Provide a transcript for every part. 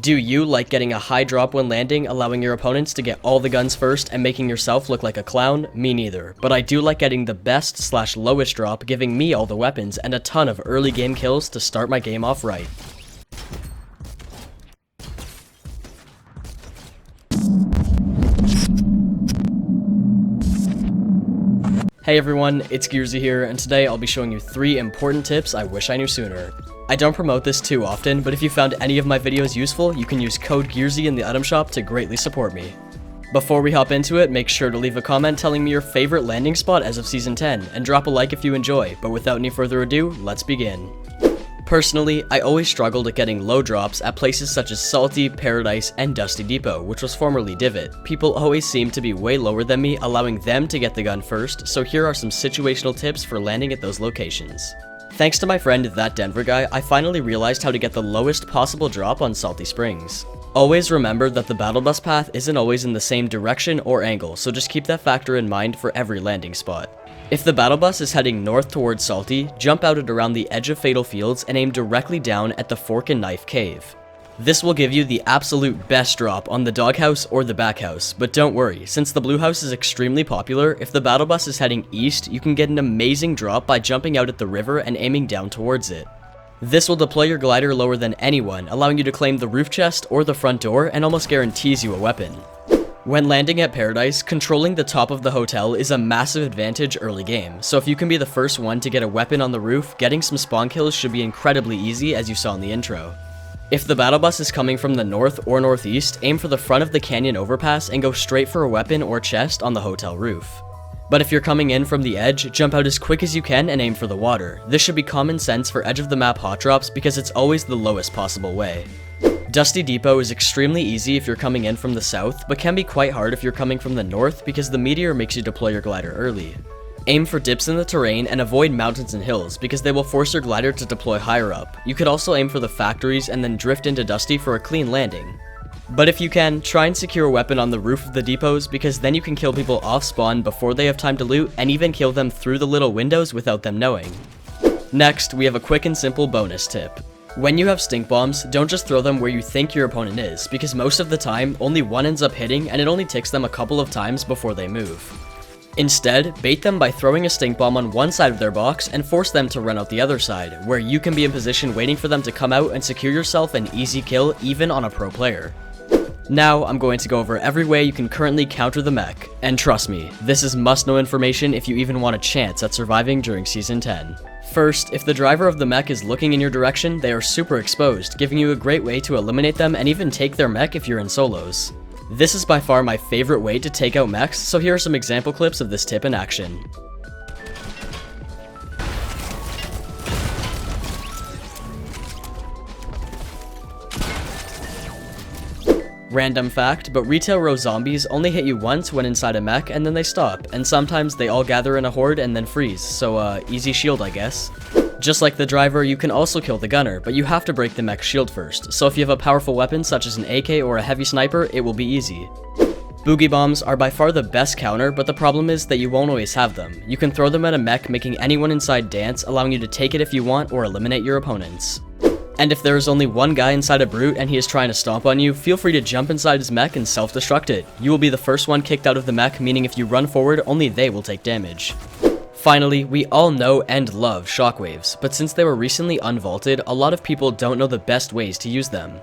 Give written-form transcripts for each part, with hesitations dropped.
Do you like getting a high drop when landing, allowing your opponents to get all the guns first and making yourself look like a clown? Me neither, but I do like getting the best/lowest drop, giving me all the weapons and a ton of early game kills to start my game off right. Hey everyone, it's Geerzy here, and today I'll be showing you 3 important tips I wish I knew sooner. I don't promote this too often, but if you found any of my videos useful, you can use code Geerzy in the item shop to greatly support me. Before we hop into it, make sure to leave a comment telling me your favorite landing spot as of Season 10, and drop a like if you enjoy, but without any further ado, let's begin. Personally, I always struggled at getting low drops at places such as Salty, Paradise, and Dusty Depot, which was formerly Divot. People always seem to be way lower than me, allowing them to get the gun first, so here are some situational tips for landing at those locations. Thanks to my friend That Denver Guy, I finally realized how to get the lowest possible drop on Salty Springs. Always remember that the battle bus path isn't always in the same direction or angle, so just keep that factor in mind for every landing spot. If the battle bus is heading north towards Salty, jump out at around the edge of Fatal Fields and aim directly down at the Fork and Knife Cave. This will give you the absolute best drop on the doghouse or the back house, but don't worry, since the blue house is extremely popular, if the battle bus is heading east, you can get an amazing drop by jumping out at the river and aiming down towards it. This will deploy your glider lower than anyone, allowing you to claim the roof chest or the front door and almost guarantees you a weapon. When landing at Paradise, controlling the top of the hotel is a massive advantage early game, so if you can be the first one to get a weapon on the roof, getting some spawn kills should be incredibly easy as you saw in the intro. If the battle bus is coming from the north or northeast, aim for the front of the canyon overpass and go straight for a weapon or chest on the hotel roof. But if you're coming in from the edge, jump out as quick as you can and aim for the water. This should be common sense for edge of the map hot drops because it's always the lowest possible way. Dusty Depot is extremely easy if you're coming in from the south, but can be quite hard if you're coming from the north because the meteor makes you deploy your glider early. Aim for dips in the terrain and avoid mountains and hills because they will force your glider to deploy higher up. You could also aim for the factories and then drift into Dusty for a clean landing. But if you can, try and secure a weapon on the roof of the depots because then you can kill people off spawn before they have time to loot and even kill them through the little windows without them knowing. Next, we have a quick and simple bonus tip. When you have stink bombs, don't just throw them where you think your opponent is, because most of the time, only one ends up hitting and it only ticks them a couple of times before they move. Instead, bait them by throwing a stink bomb on one side of their box and force them to run out the other side, where you can be in position waiting for them to come out and secure yourself an easy kill even on a pro player. Now, I'm going to go over every way you can currently counter the mech, and trust me, this is must-know information if you even want a chance at surviving during Season 10. First, if the driver of the mech is looking in your direction, they are super exposed, giving you a great way to eliminate them and even take their mech if you're in solos. This is by far my favorite way to take out mechs, so here are some example clips of this tip in action. Random fact, but retail row zombies only hit you once when inside a mech and then they stop, and sometimes they all gather in a horde and then freeze, so easy shield I guess. Just like the driver, you can also kill the gunner, but you have to break the mech shield first, so if you have a powerful weapon such as an AK or a heavy sniper, it will be easy. Boogie bombs are by far the best counter, but the problem is that you won't always have them. You can throw them at a mech, making anyone inside dance, allowing you to take it if you want or eliminate your opponents. And if there is only one guy inside a brute and he is trying to stomp on you, feel free to jump inside his mech and self-destruct it. You will be the first one kicked out of the mech, meaning if you run forward, only they will take damage. Finally, we all know and love Shockwaves, but since they were recently unvaulted, a lot of people don't know the best ways to use them.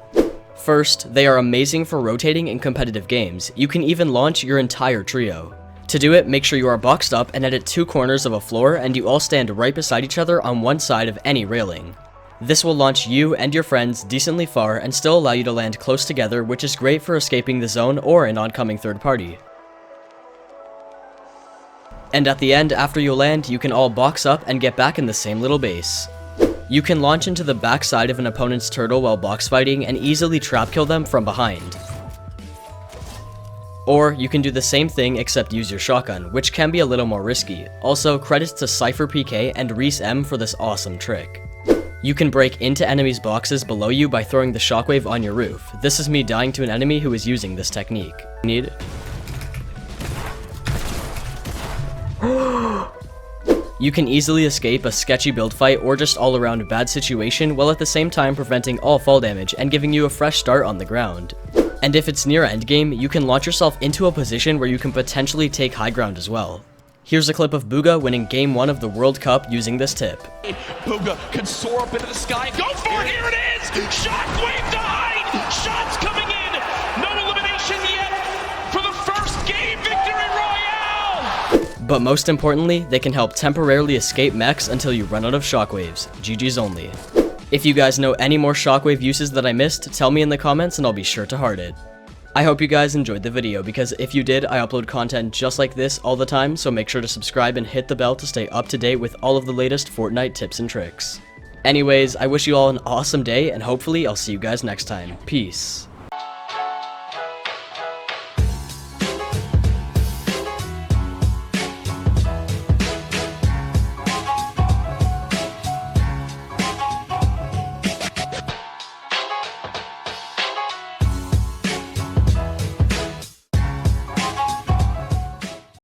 First, they are amazing for rotating in competitive games. You can even launch your entire trio. To do it, make sure you are boxed up and at 2 corners of a floor and you all stand right beside each other on one side of any railing. This will launch you and your friends decently far and still allow you to land close together, which is great for escaping the zone or an oncoming third party. And at the end, after you land, you can all box up and get back in the same little base. You can launch into the back side of an opponent's turtle while box fighting and easily trap kill them from behind. Or you can do the same thing except use your shotgun, which can be a little more risky. Also, credits to Cypher PK and Reese M for this awesome trick. You can break into enemies' boxes below you by throwing the shockwave on your roof. This is me dying to an enemy who is using this technique. You can easily escape a sketchy build fight or just all around bad situation while at the same time preventing all fall damage and giving you a fresh start on the ground. And if it's near endgame, you can launch yourself into a position where you can potentially take high ground as well. Here's a clip of Bugha winning Game 1 of the World Cup using this tip. Bugha can soar up into the sky. Go for it! Here it is! Shockwave died! Shots coming in! No elimination yet for the first game victory royale! But most importantly, they can help temporarily escape mechs until you run out of shockwaves. GG's only. If you guys know any more shockwave uses that I missed, tell me in the comments and I'll be sure to heart it. I hope you guys enjoyed the video, because if you did, I upload content just like this all the time, so make sure to subscribe and hit the bell to stay up to date with all of the latest Fortnite tips and tricks. Anyways, I wish you all an awesome day, and hopefully I'll see you guys next time. Peace.